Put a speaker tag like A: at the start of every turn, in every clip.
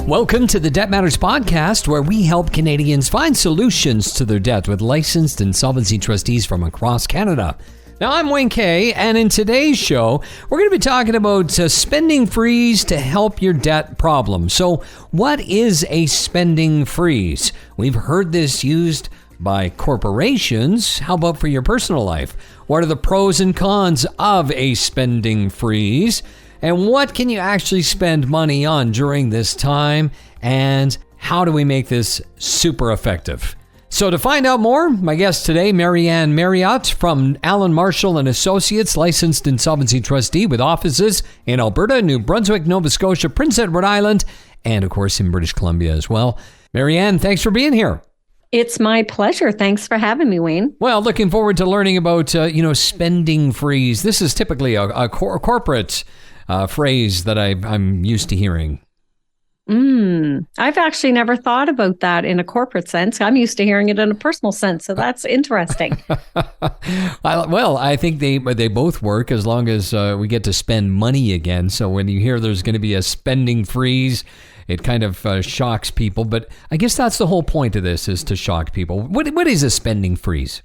A: Welcome to the Debt Matters Podcast, where we help Canadians find solutions to their debt with licensed insolvency trustees from across Canada. Now, I'm Wayne Kay, and in today's show, we're going to be talking about spending freeze to help your debt problem. So, what is a spending freeze? We've heard this used by corporations. How about for your personal life? What are the pros and cons of a spending freeze? And what can you actually spend money on during this time? And how do we make this super effective? So to find out more, my guest today, Marriott from Allen Marshall and Associates, licensed insolvency trustee with offices in Alberta, New Brunswick, Nova Scotia, Prince Edward Island, and of course in British Columbia as well. Marianne, thanks for being here.
B: It's my pleasure. Thanks for having me, Wayne.
A: Well, looking forward to learning about, spending freeze. This is typically a corporate phrase that I'm used to hearing.
B: I've actually never thought about that in a corporate sense. I'm used to hearing it in a personal sense, so that's interesting.
A: Well, I think they both work as long as we get to spend money again. So when you hear there's going to be a spending freeze, it kind of shocks people. But I guess that's the whole point of this, is to shock people. What is a spending freeze?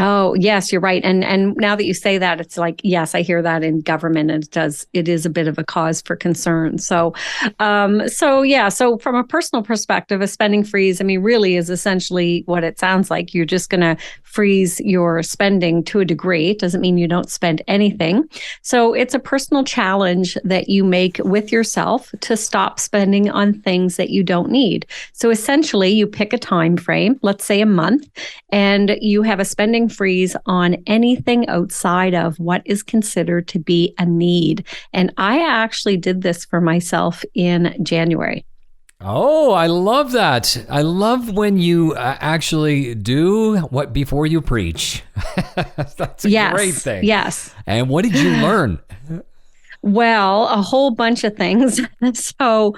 B: Oh, yes, you're right. And now that you say that, it's like, yes, I hear that in government, and it is a bit of a cause for concern. So from a personal perspective, a spending freeze, really is essentially what it sounds like. You're just going to freeze your spending to a degree. It doesn't mean you don't spend anything. So it's a personal challenge that you make with yourself to stop spending on things that you don't need. So essentially, you pick a time frame, let's say a month, and you have a spending freeze on anything outside of what is considered to be a need. And I actually did this for myself in January.
A: Oh, I love that. I love when you actually do what before you preach. That's a great thing.
B: Yes.
A: And what did you learn?
B: Well, a whole bunch of things. So,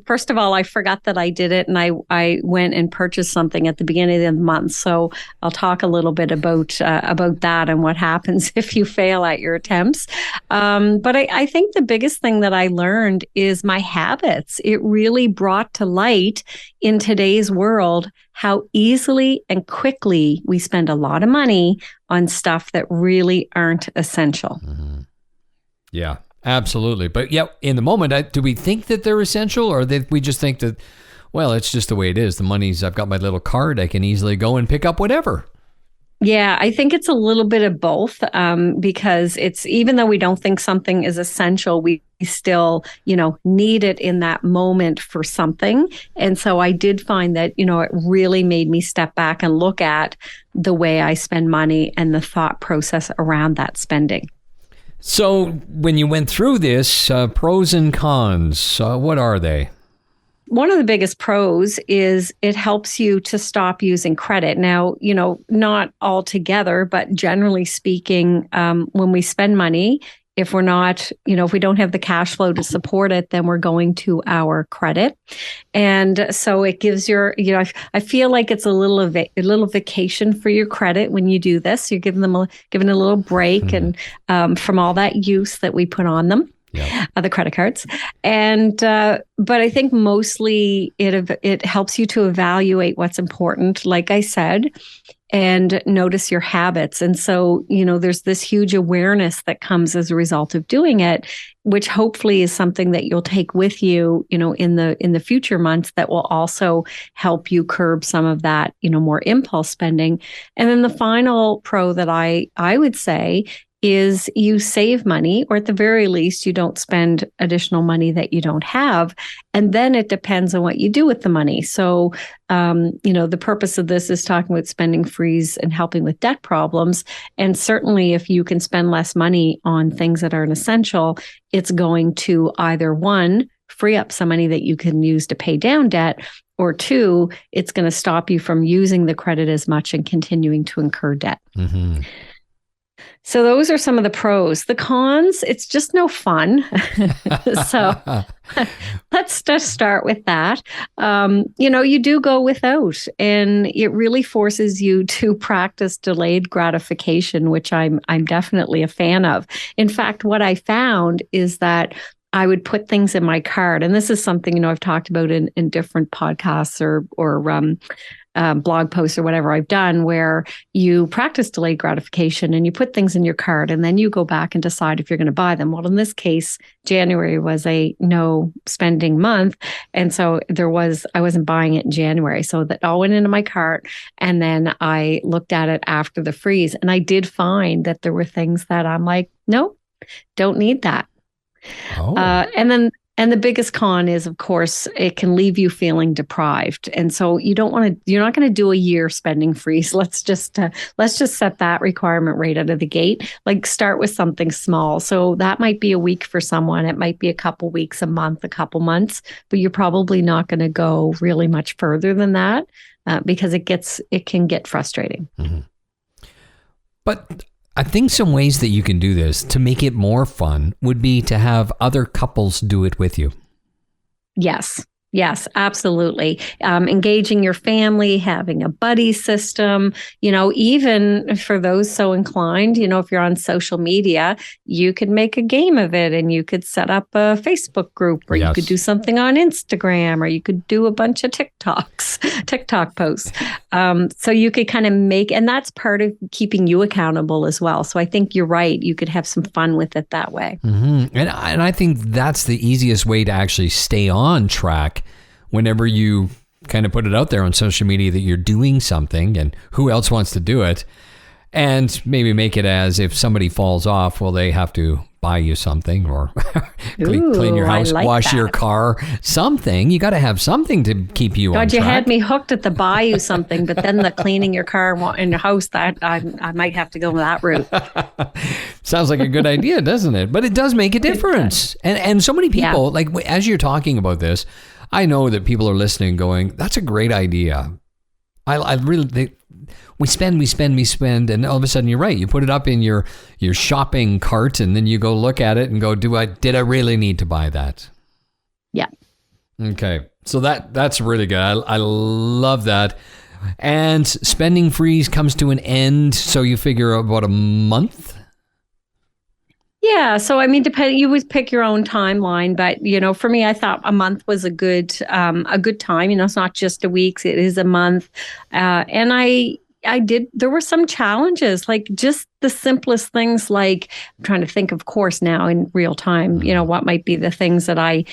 B: first of all, I forgot that I did it, and I went and purchased something at the beginning of the month. So I'll talk a little bit about that and what happens if you fail at your attempts. But I think the biggest thing that I learned is my habits. It really brought to light in today's world how easily and quickly we spend a lot of money on stuff that really aren't essential.
A: Mm-hmm. Yeah, absolutely. But yeah, in the moment, do we think that they're essential, or that we just think that, well, it's just the way it is. The money's, I've got my little card, I can easily go and pick up whatever.
B: Yeah, I think it's a little bit of both, because it's, even though we don't think something is essential, we still, need it in that moment for something. And so I did find that, it really made me step back and look at the way I spend money and the thought process around that spending.
A: So when you went through this, pros and cons, what are they?
B: One of the biggest pros is it helps you to stop using credit. Now, not altogether, but generally speaking, when we spend money, if we're not, if we don't have the cash flow to support it, then we're going to our credit. And so it gives I feel like it's a little vacation for your credit when you do this. You're giving a little break and from all that use that we put on them. Yeah. The credit cards. And, but I think mostly it helps you to evaluate what's important, like I said, and notice your habits. And so, there's this huge awareness that comes as a result of doing it, which hopefully is something that you'll take with you, in the future months, that will also help you curb some of that, more impulse spending. And then the final pro that I would say is you save money, or at the very least, you don't spend additional money that you don't have. And then it depends on what you do with the money. So, the purpose of this is talking about spending freeze and helping with debt problems. And certainly if you can spend less money on things that aren't essential, it's going to either, one, free up some money that you can use to pay down debt, or two, it's going to stop you from using the credit as much and continuing to incur debt. Mm-hmm. So those are some of the pros. The cons, it's just no fun. So let's just start with that. You do go without, and it really forces you to practice delayed gratification, which I'm definitely a fan of. In fact, what I found is that I would put things in my cart. And this is something, I've talked about in different podcasts or blog posts or whatever I've done, where you practice delayed gratification and you put things in your cart and then you go back and decide if you're going to buy them. Well, in this case, January was a no spending month. And so I wasn't buying it in January. So that all went into my cart. And then I looked at it after the freeze. And I did find that there were things that I'm like, no, don't need that.
A: Oh.
B: And the biggest con is, of course, it can leave you feeling deprived. And so you're not going to do a year spending freeze. Let's just set that requirement right out of the gate. Like, start with something small. So that might be a week for someone. It might be a couple weeks, a month, a couple months, but you're probably not going to go really much further than that because it can get frustrating.
A: Mm-hmm. But I think some ways that you can do this to make it more fun would be to have other couples do it with you. Yes, absolutely. Engaging your family, having a buddy system, even for those so inclined, if you're on social media, you could make a game of it and you could set up a Facebook group, or you could do something on Instagram, or you could do a bunch of TikTok posts. So you could kind of and that's part of keeping you accountable as well. So I think you're right. You could have some fun with it that way. Mm-hmm. And I think that's the easiest way to actually stay on track whenever you kind of put it out there on social media that you're doing something and who else wants to do it, and maybe make it as if somebody falls off, well, they have to buy you something or clean your house, wash your car, something. You got to have something to keep you on track.
B: You had me hooked at the buy you something, but then the cleaning your car in your house, that I might have to go that route.
A: Sounds like a good idea, doesn't it? But it does make a difference. And so many people, like as you're talking about this, I know that people are listening going, that's a great idea. We spend, and all of a sudden you're right. You put it up in your shopping cart, and then you go look at it and go, did I really need to buy that?
B: Yeah.
A: Okay. So that's really good. I love that. And spending freeze comes to an end. So you figure about a month?
B: Yeah. So, I mean, you would pick your own timeline, but, for me, I thought a month was a good time. It's not just a week, it is a month. And there were some challenges, like just the simplest things, like I'm trying to think, of course, now in real time, what might be the things that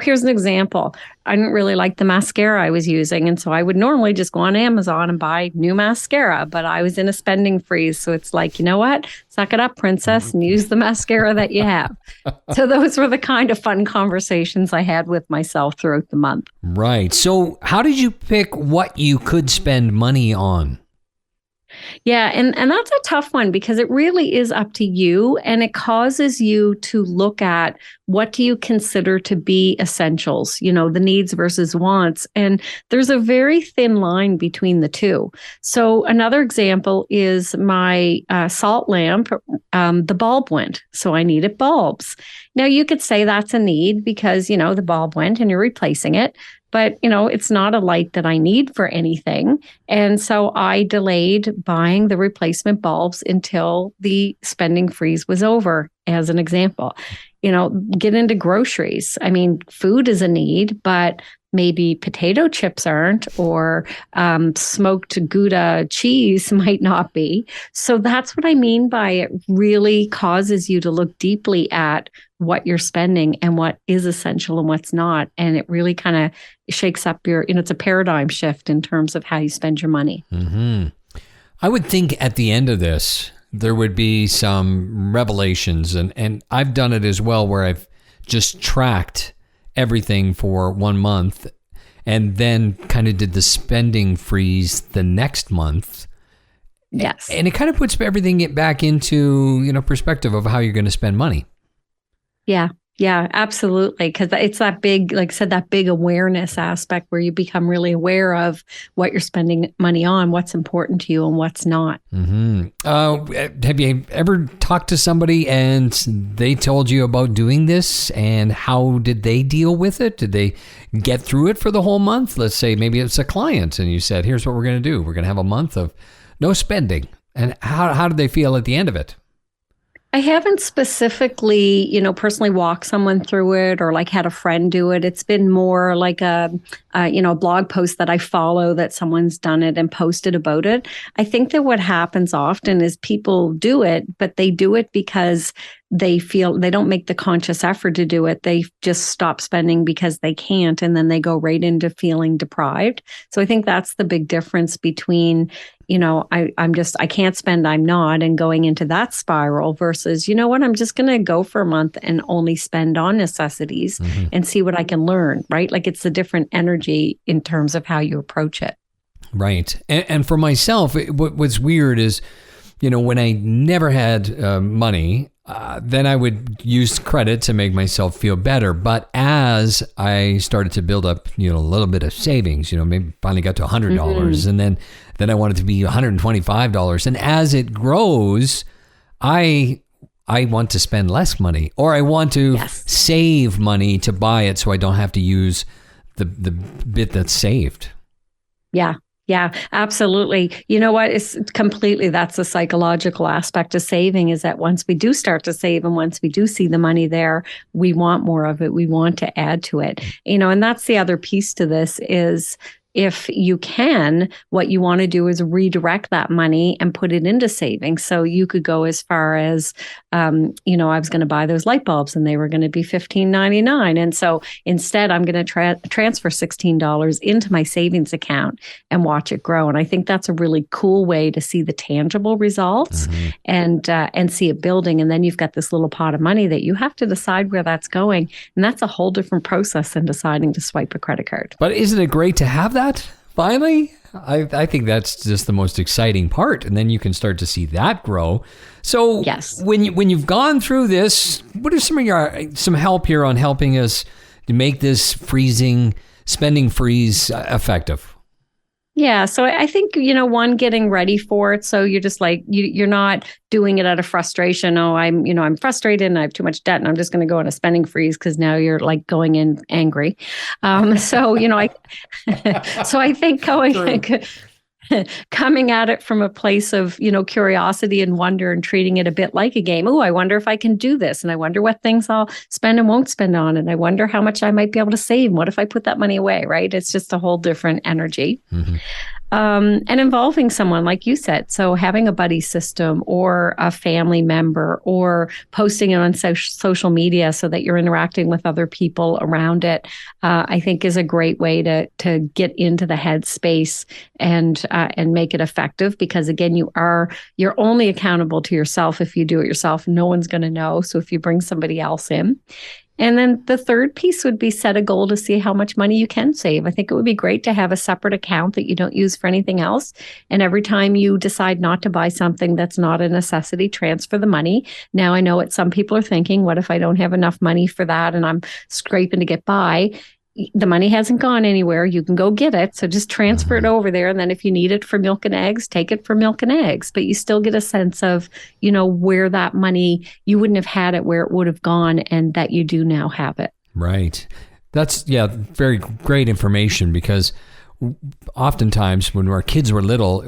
B: here's an example. I didn't really like the mascara I was using. And so I would normally just go on Amazon and buy new mascara, but I was in a spending freeze. So it's like, you know what? Suck it up, princess, and use the mascara that you have. So those were the kind of fun conversations I had with myself throughout the month.
A: Right. So how did you pick what you could spend money on?
B: Yeah, and that's a tough one because it really is up to you, and it causes you to look at what do you consider to be essentials, the needs versus wants. And there's a very thin line between the two. So another example is my salt lamp, the bulb went. So I needed bulbs. Now you could say that's a need because, the bulb went and you're replacing it. But, it's not a light that I need for anything. And so I delayed buying the replacement bulbs until the spending freeze was over, as an example. Get into groceries. I mean, food is a need, but maybe potato chips aren't, or smoked Gouda cheese might not be. So that's what I mean by it really causes you to look deeply at what you're spending and what is essential and what's not. And it really kind of shakes up it's a paradigm shift in terms of how you spend your money.
A: Mm-hmm. I would think at the end of this, there would be some revelations. And I've done it as well, where I've just tracked everything for 1 month and then kind of did the spending freeze the next month.
B: Yes.
A: And it kind of puts everything back into, perspective of how you're going to spend money.
B: Yeah, absolutely. Because it's that big, like I said, that big awareness aspect where you become really aware of what you're spending money on, what's important to you and what's not.
A: Mm-hmm. Have you ever talked to somebody and they told you about doing this, and how did they deal with it? Did they get through it for the whole month? Let's say maybe it's a client and you said, here's what we're going to do. We're going to have a month of no spending. And how did they feel at the end of it?
B: I haven't specifically, personally walked someone through it or like had a friend do it. It's been more like a blog post that I follow that someone's done it and posted about it. I think that what happens often is people do it, but they do it because they feel they don't make the conscious effort to do it. They just stop spending because they can't. And then they go right into feeling deprived. So I think that's the big difference between, I can't spend, I'm not, and going into that spiral versus, you know what, I'm just going to go for a month and only spend on necessities and see what I can learn, right? Like it's a different energy in terms of how you approach it.
A: Right. And for myself, what's weird is, when I never had money, then I would use credit to make myself feel better. But as I started to build up, a little bit of savings, maybe finally got to $100 and then I wanted to be $125. And as it grows, I want to spend less money, or I want to save money to buy it so I don't have to use the bit that's saved.
B: Yeah. Yeah, absolutely. You know what? That's the psychological aspect of saving, is that once we do start to save and once we do see the money there, we want more of it. We want to add to it. And that's the other piece to this is, if you can, what you want to do is redirect that money and put it into savings. So you could go as far as, I was going to buy those light bulbs and they were going to be $15.99. And so instead, I'm going to transfer $16 into my savings account and watch it grow. And I think that's a really cool way to see the tangible results and see it building. And then you've got this little pot of money that you have to decide where that's going. And that's a whole different process than deciding to swipe a credit card.
A: But isn't it great to have that? Finally, I think that's just the most exciting part, and then you can start to see that grow. So, when you've gone through this, what are some help here on helping us to make this spending freeze effective?
B: Yeah. So I think, one, getting ready for it. So you're just like, you're not doing it out of frustration. Oh, I'm frustrated and I have too much debt and I'm just going to go on a spending freeze, because now you're like going in angry. So I think coming at it from a place of, curiosity and wonder and treating it a bit like a game. Oh, I wonder if I can do this. And I wonder what things I'll spend and won't spend on. And I wonder how much I might be able to save. What if I put that money away, right? It's just a whole different energy. And involving someone, like you said. So having a buddy system or a family member, or posting it on social media so that you're interacting with other people around it, I think is a great way to get into the headspace and make it effective. Because again, you're only accountable to yourself if you do it yourself. No one's going to know. So if you bring somebody else in. And then the third piece would be set a goal to see how much money you can save. I think it would be great to have a separate account that you don't use for anything else. And every time you decide not to buy something that's not a necessity, transfer the money. Now, I know what some people are thinking. What if I don't have enough money for that and I'm scraping to get by? The money hasn't gone anywhere. You can go get it. So just transfer it over there. And then if you need it for milk and eggs, take it for milk and eggs. But you still get a sense of, where that money, you wouldn't have had it where it would have gone, and that you do now have it.
A: Right. That's, very great information, because oftentimes when our kids were little,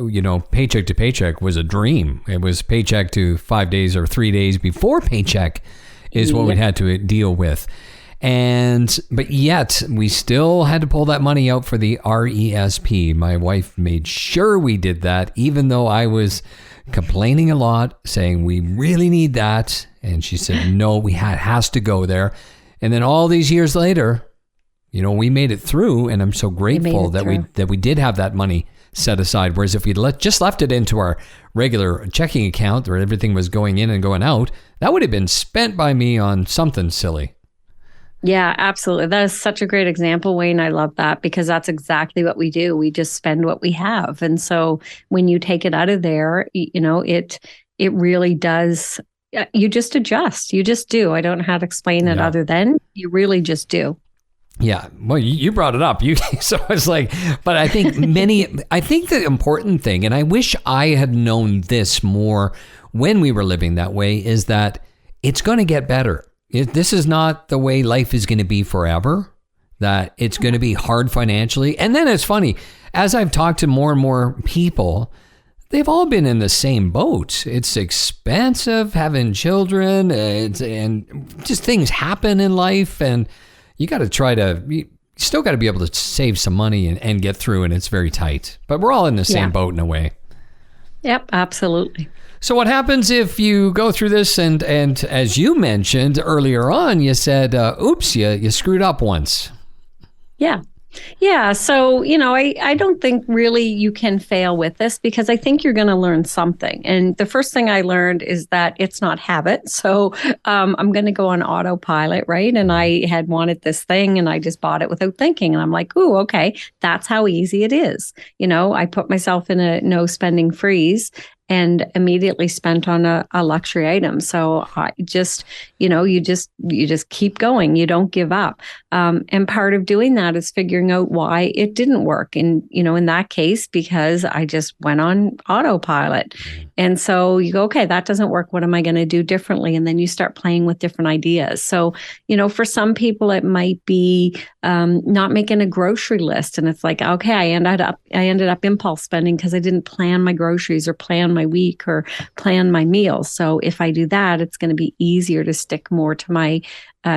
A: paycheck to paycheck was a dream. It was paycheck to 5 days or 3 days before paycheck is what we had to deal with. But yet we still had to pull that money out for the RESP. My wife made sure we did that, even though I was complaining a lot, saying we really need that. And she said, no, has to go there. And then all these years later, we made it through, and I'm so grateful that we did have that money set aside. Whereas if we'd just left it into our regular checking account where everything was going in and going out, that would have been spent by me on something silly.
B: Yeah, absolutely. That is such a great example, Wayne. I love that, because that's exactly what we do. We just spend what we have. And so when you take it out of there, it really does. You just adjust. You just do. I don't know how to explain it other than you really just do.
A: Yeah. Well, you brought it up. So it's like, but I think the important thing, and I wish I had known this more when we were living that way, is that it's going to get better. This is not the way life is going to be forever, that it's going to be hard financially. And then it's funny, as I've talked to more and more people, they've all been in the same boat. It's expensive having children, and just things happen in life, and you still got to be able to save some money and get through, and it's very tight. But we're all in the same boat in a way.
B: Yep, absolutely.
A: So what happens if you go through this and as you mentioned earlier on, you said, oops, you screwed up once.
B: Yeah. Yeah. So, I don't think really you can fail with this, because I think you're going to learn something. And the first thing I learned is that it's not habit. So I'm going to go on autopilot, right? And I had wanted this thing and I just bought it without thinking. And I'm like, ooh, okay, that's how easy it is. I put myself in a no spending freeze and immediately spent on a luxury item. So I just, you just keep going. You don't give up. And part of doing that is figuring out why it didn't work. And, in that case, because I just went on autopilot. And so you go, okay, that doesn't work. What am I going to do differently? And then you start playing with different ideas. So, for some people, it might be not making a grocery list. And it's like, okay, I ended up impulse spending because I didn't plan my groceries or plan my week or plan my meals. So if I do that, it's going to be easier to stick more to my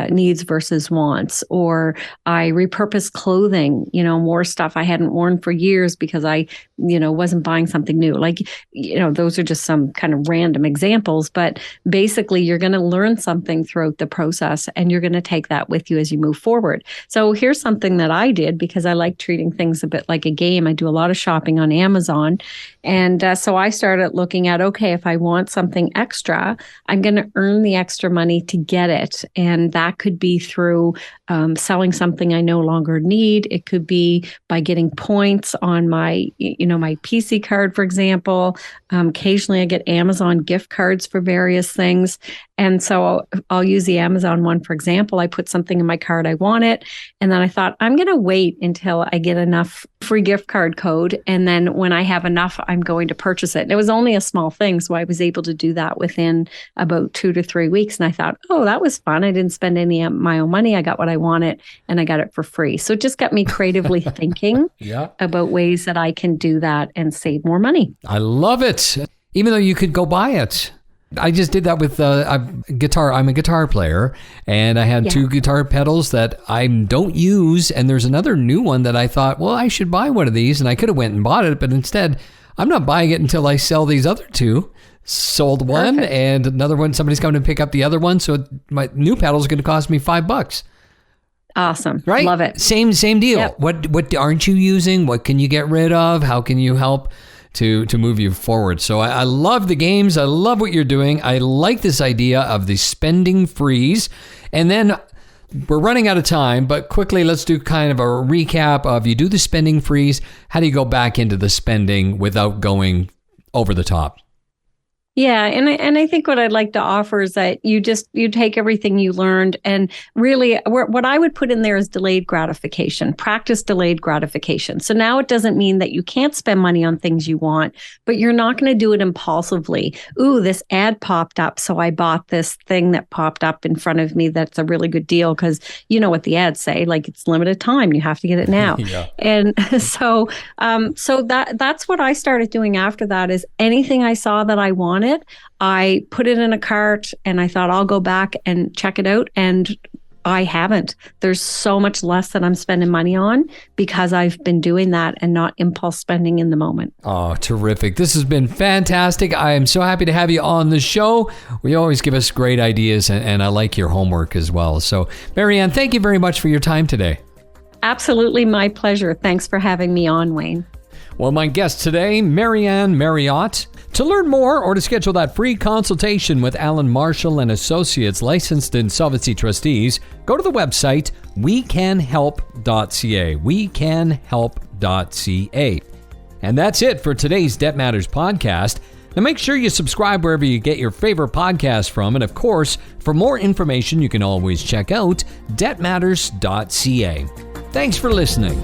B: needs versus wants. Or I repurpose clothing, more stuff I hadn't worn for years because I, wasn't buying something new. Like, those are just some kind of random examples, but basically you're going to learn something throughout the process and you're going to take that with you as you move forward. So here's something that I did because I like treating things a bit like a game. I do a lot of shopping on Amazon. And so I started looking at, okay, if I want something extra, I'm going to earn the extra money to get it. And that could be through selling something I no longer need. It could be by getting points on my, my PC card, for example. Occasionally I get Amazon gift cards for various things. And so I'll use the Amazon one, for example. I put something in my card, I want it. And then I thought, I'm going to wait until I get enough free gift card code. And then when I have enough, I'm going to purchase it. And it was only a small thing. So I was able to do that within about 2 to 3 weeks. And I thought, oh, that was fun. I didn't spend any of my own money. I got what I wanted and I got it for free. So it just got me creatively thinking about ways that I can do that and save more money.
A: I love it. Even though you could go buy it. I just did that with guitar. I'm a guitar player, and I had 2 guitar pedals that I don't use, and there's another new one that I thought, well, I should buy one of these, and I could have went and bought it, but instead, I'm not buying it until I sell these other 2. Sold one, Perfect. And another one, somebody's coming to pick up the other one, so my new pedal is going to cost me $5.
B: Awesome.
A: Right?
B: Love it.
A: Same deal.
B: Yep.
A: What aren't you using? What can you get rid of? How can you help to move you forward? So I love the games. I love what you're doing. I like this idea of the spending freeze. And then we're running out of time, but quickly let's do kind of a recap of you do the spending freeze. How do you go back into the spending without going over the top?
B: Yeah. And I think what I'd like to offer is that you take everything you learned and really what I would put in there is delayed gratification, practice delayed gratification. So now it doesn't mean that you can't spend money on things you want, but you're not going to do it impulsively. Ooh, this ad popped up. So I bought this thing that popped up in front of me. That's a really good deal because you know what the ads say, like it's limited time. You have to get it now. Yeah. And so that's what I started doing after that is anything I saw that I wanted, I put it in a cart and I thought I'll go back and check it out. And I haven't. There's so much less that I'm spending money on because I've been doing that and not impulse spending in the moment.
A: Oh, terrific. This has been fantastic. I am so happy to have you on the show. You always give us great ideas and I like your homework as well. So Marianne, thank you very much for your time today.
B: Absolutely my pleasure. Thanks for having me on, Wayne.
A: Well, my guest today, Marianne Marriott. To learn more or to schedule that free consultation with Alan Marshall and Associates, licensed insolvency trustees, go to the website wecanhelp.ca. wecanhelp.ca. And that's it for today's Debt Matters podcast. Now make sure you subscribe wherever you get your favorite podcast from. And of course, for more information, you can always check out debtmatters.ca. Thanks for listening.